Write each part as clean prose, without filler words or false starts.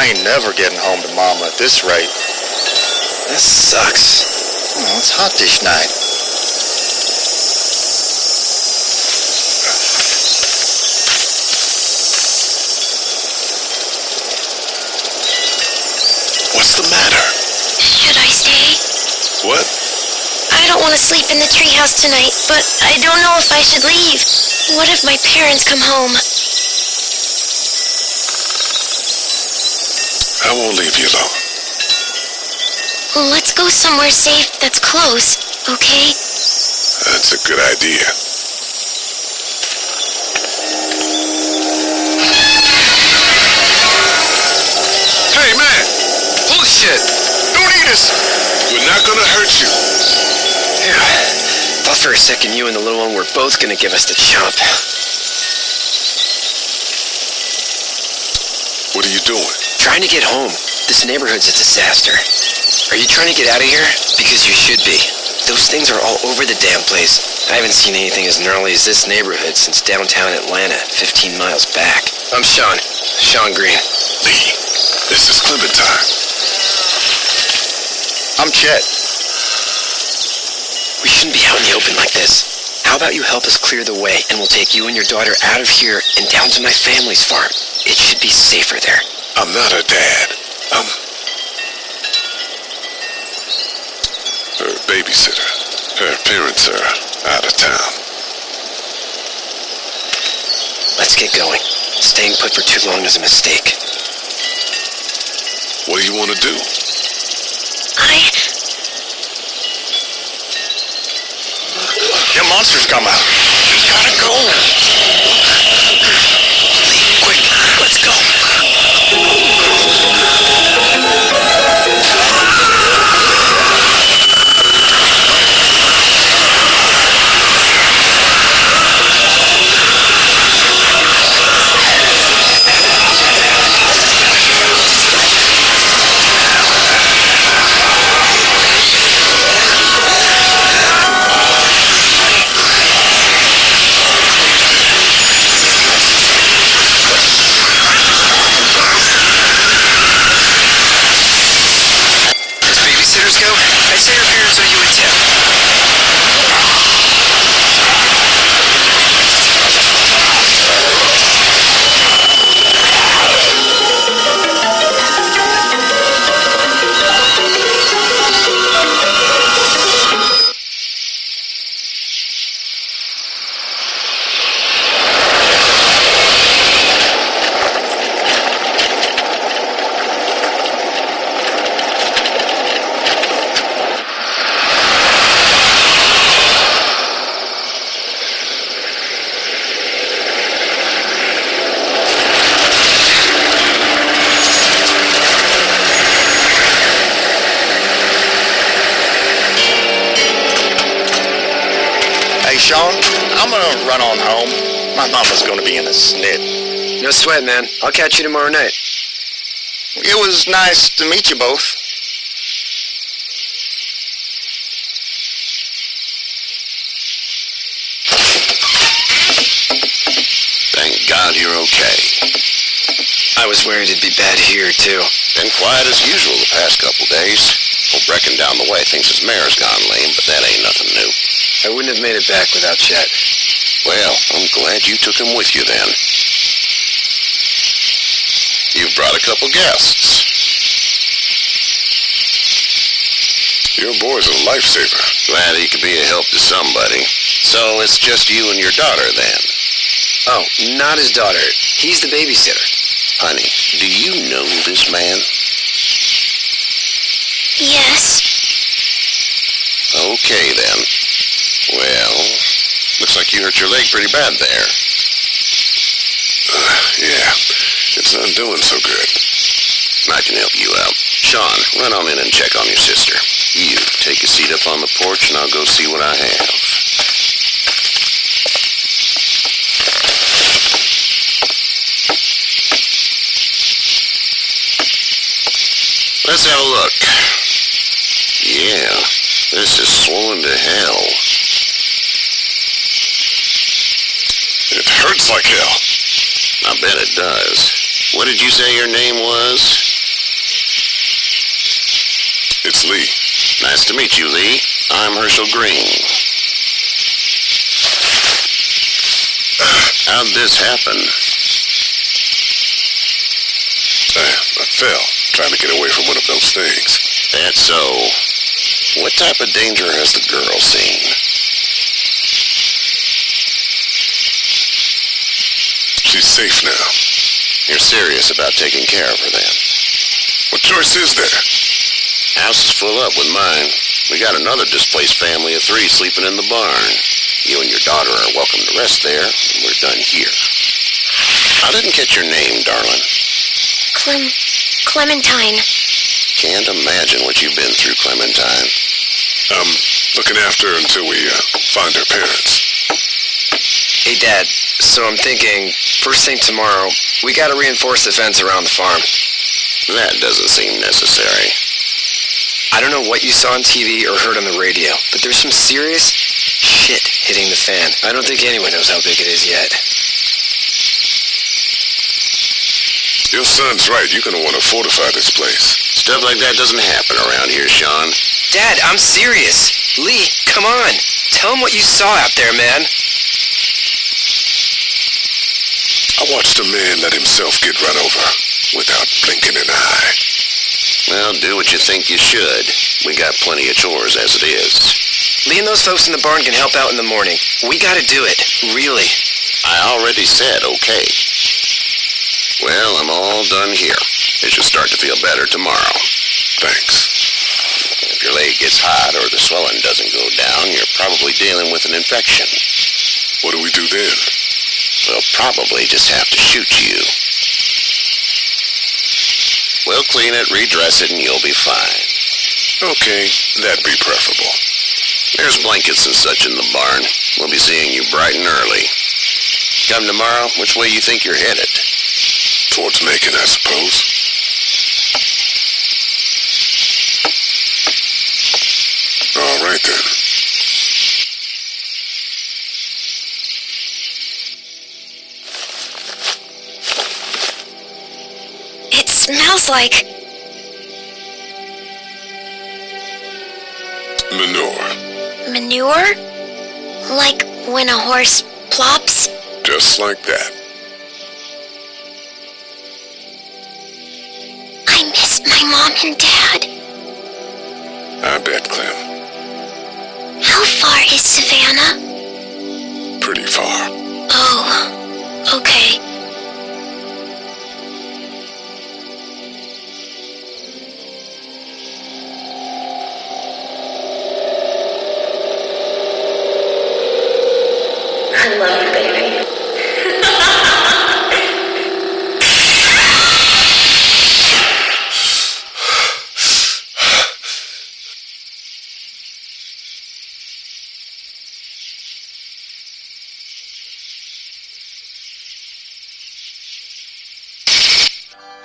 I ain't never getting home to Mama at this rate. This sucks. Oh, it's hot this night. What's the matter? Should I stay? What? I don't want to sleep in the treehouse tonight, but I don't know if I should leave. What if my parents come home? I won't leave you alone. Let's go somewhere safe that's close, okay? That's a good idea. Hey, man! Bullshit! Don't eat us! We're not gonna hurt you. Yeah. Thought for a second you and the little one were both gonna give us the chomp. What are you doing? Trying to get home. This neighborhood's a disaster. Are you trying to get out of here? Because you should be. Those things are all over the damn place. I haven't seen anything as gnarly as this neighborhood since downtown Atlanta, 15 miles back. I'm Sean. Sean Green. Lee, this is Clementine. I'm Chet. We shouldn't be out in the open like this. How about you help us clear the way, and we'll take you and your daughter out of here and down to my family's farm. It should be safer there. I'm not her dad. I'm her babysitter. Her parents are out of town. Let's get going. Staying put for too long is a mistake. What do you want to do? Them monsters come out. We gotta go. Lee, quick, let's go. I'd say her parents are you in town. Hey, Sean, I'm gonna run on home. My mama's gonna be in a snit. No sweat, man. I'll catch you tomorrow night. It was nice to meet you both. Thank God you're okay. I was worried it'd be bad here, too. Been quiet as usual the past couple days. Well, Brecken down the way thinks his mare's gone lame, but that ain't nothing new. I wouldn't have made it back without Chet. Well, I'm glad you took him with you then. You've brought a couple guests. Your boy's a lifesaver. Glad he could be a help to somebody. So it's just you and your daughter then? Oh, not his daughter. He's the babysitter. Honey, do you know this man? Yes. Okay then. Well, looks like you hurt your leg pretty bad there. Yeah, it's not doing so good. I can help you out. Sean, run on in and check on your sister. You take a seat up on the porch and I'll go see what I have. Let's have a look. Yeah, this is swollen to hell. It hurts like hell. I bet it does. What did you say your name was? Nice to meet you, Lee. I'm Herschel Green. How'd this happen? I fell, trying to get away from one of those things. That's so. What type of danger has the girl seen? She's safe now. You're serious about taking care of her then? What choice is there? House is full up with mine. We got another displaced family of 3 sleeping in the barn. You and your daughter are welcome to rest there, and we're done here. I didn't catch your name, darling. Clementine. Can't imagine what you've been through, Clementine. I'm looking after her until we find her parents. Hey, Dad, so I'm thinking, first thing tomorrow, we gotta reinforce the fence around the farm. That doesn't seem necessary. I don't know what you saw on TV or heard on the radio, but there's some serious shit hitting the fan. I don't think anyone knows how big it is yet. Your son's right. You're gonna want to fortify this place. Stuff like that doesn't happen around here, Sean. Dad, I'm serious. Lee, come on. Tell him what you saw out there, man. I watched a man let himself get run over without blinking an eye. Well, do what you think you should. We got plenty of chores as it is. Lee and those folks in the barn can help out in the morning. We gotta do it. Really. I already said okay. Well, I'm all done here. It should start to feel better tomorrow. Thanks. If your leg gets hot or the swelling doesn't go down, you're probably dealing with an infection. What do we do then? We'll probably just have to shoot you. We'll clean it, redress it, and you'll be fine. Okay, that'd be preferable. There's blankets and such in the barn. We'll be seeing you bright and early. Come tomorrow, which way you think you're headed? Towards Macon, I suppose. All right, then. It smells like... Manure. manure? Like when a horse plops? Just like that. I miss my mom and dad. I bet, Clem. How far is Savannah? Pretty far. Oh, okay. I love you, baby.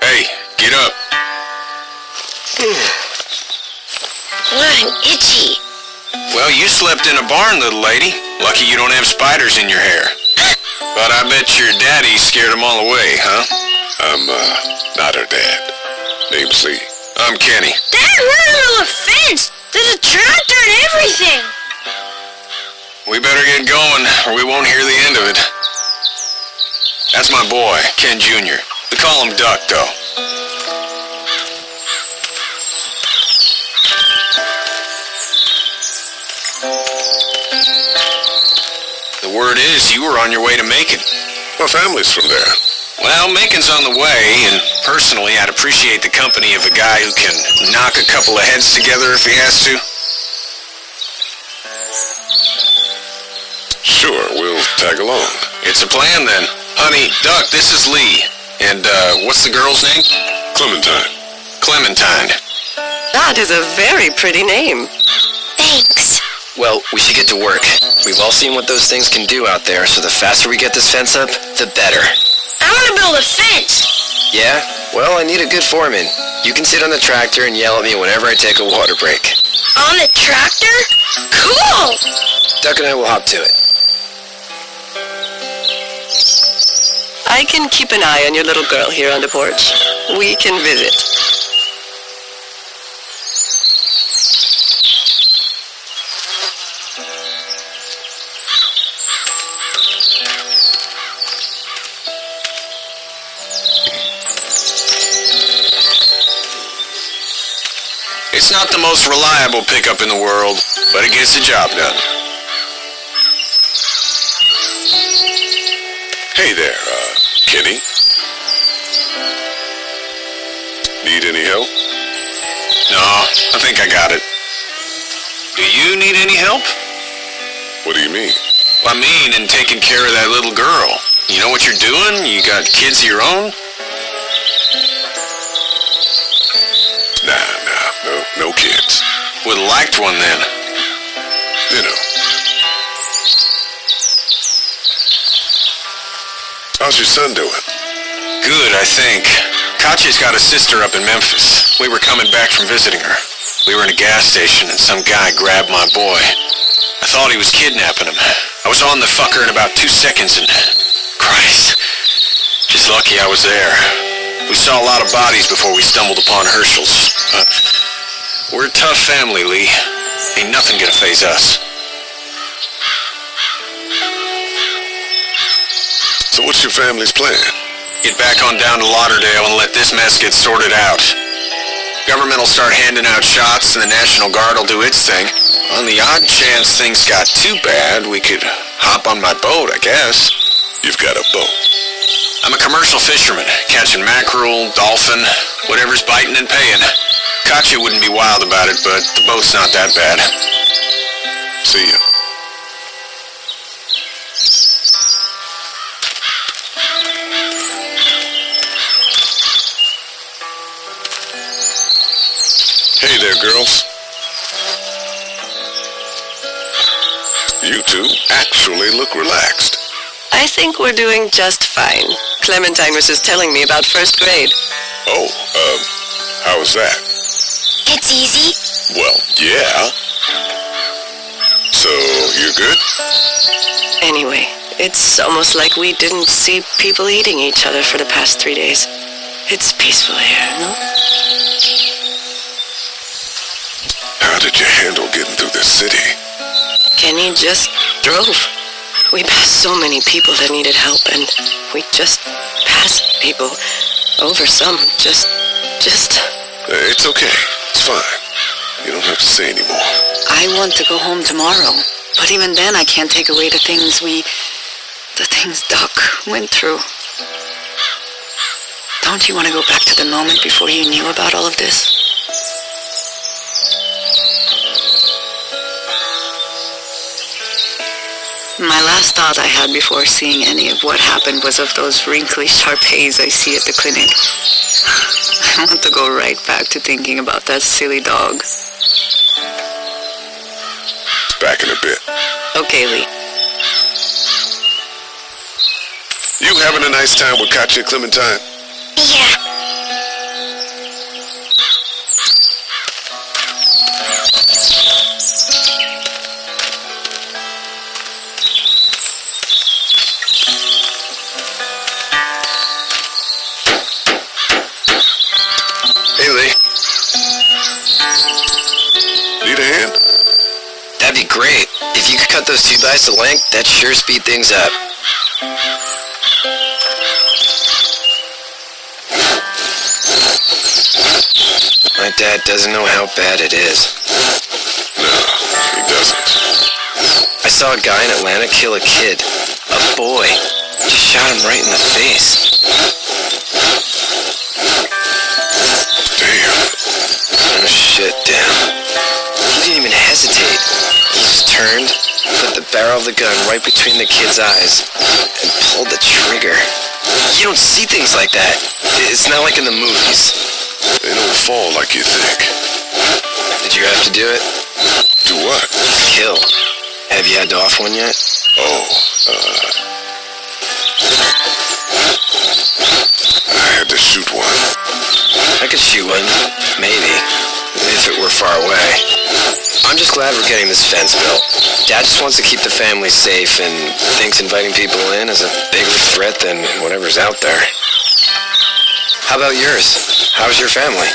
Hey, get up. I'm itchy. Well, you slept in a barn, little lady. Lucky you don't have spiders in your hair. But I bet your daddy scared them all away, huh? I'm, not her dad. Name's Lee. I'm Kenny. Dad, we're under the fence. There's a tractor and everything. We better get going, or we won't hear the end of it. That's my boy, Ken Jr. We call him Duck, though. The word is you were on your way to Macon. My family's from there. Well, Macon's on the way, and personally, I'd appreciate the company of a guy who can knock a couple of heads together if he has to. Sure, we'll tag along. It's a plan, then. Honey, Duck, this is Lee. And, what's the girl's name? Clementine. Clementine. That is a very pretty name. Thanks. Well, we should get to work. We've all seen what those things can do out there, so the faster we get this fence up, the better. I want to build a fence. Yeah? Well, I need a good foreman. You can sit on the tractor and yell at me whenever I take a water break. On the tractor? Cool. Duck and I will hop to it. I can keep an eye on your little girl here on the porch. We can visit. not the most reliable pickup in the world, but it gets the job done. Hey there, Kenny. Need any help? No, I think I got it. Do you need any help? What do you mean? I mean, in taking care of that little girl. You know what you're doing? You got kids of your own? Nah, no kids. Would've liked one then. You know. How's your son doing? Good, I think. Katya's got a sister up in Memphis. We were coming back from visiting her. We were in a gas station and some guy grabbed my boy. I thought he was kidnapping him. I was on the fucker in about 2 seconds and... Christ. Just lucky I was there. We saw a lot of bodies before we stumbled upon Herschel's. We're a tough family, Lee. Ain't nothing gonna faze us. So what's your family's plan? Get back on down to Lauderdale and let this mess get sorted out. Government will start handing out shots and the National Guard will do its thing. On the odd chance things got too bad, we could hop on my boat, I guess. You've got a boat. I'm a commercial fisherman, catching mackerel, dolphin, whatever's biting and paying. Katya wouldn't be wild about it, but the boat's not that bad. See ya. Hey there, girls. You two actually look relaxed. I think we're doing just fine. Clementine was just telling me about first grade. Oh, how was that? It's easy. Well, yeah. So, you're good? Anyway, it's almost like we didn't see people eating each other for the past 3 days. It's peaceful here, no? How did you handle getting through the city? Kenny just drove. We passed so many people that needed help, and we just passed people over some. Just... It's okay. It's fine. You don't have to say anymore. I want to go home tomorrow, but even then I can't take away the things Doc went through. Don't you want to go back to the moment before you knew about all of this? My last thought I had before seeing any of what happened was of those wrinkly Shar-Peis I see at the clinic. I want to go right back to thinking about that silly dog. Back in a bit. Okay, Lee. You having a nice time with Katya, Clementine? Yeah. Hey, Lee. Need a hand? That'd be great. If you could cut those 2x to length, that'd sure speed things up. My dad doesn't know how bad it is. No, he doesn't. I saw a guy in Atlanta kill a kid. A boy. Just shot him right in the face. Damn. Oh shit, damn. He didn't even hesitate. He just turned, put the barrel of the gun right between the kid's eyes, and pulled the trigger. You don't see things like that. It's not like in the movies. They don't fall like you think. Did you have to do it? Do what? Kill. Have you had to off one yet? Oh, I had to shoot one. I could shoot one, maybe, if it were far away. I'm just glad we're getting this fence built. Dad just wants to keep the family safe and thinks inviting people in is a bigger threat than whatever's out there. How about yours? How's your family?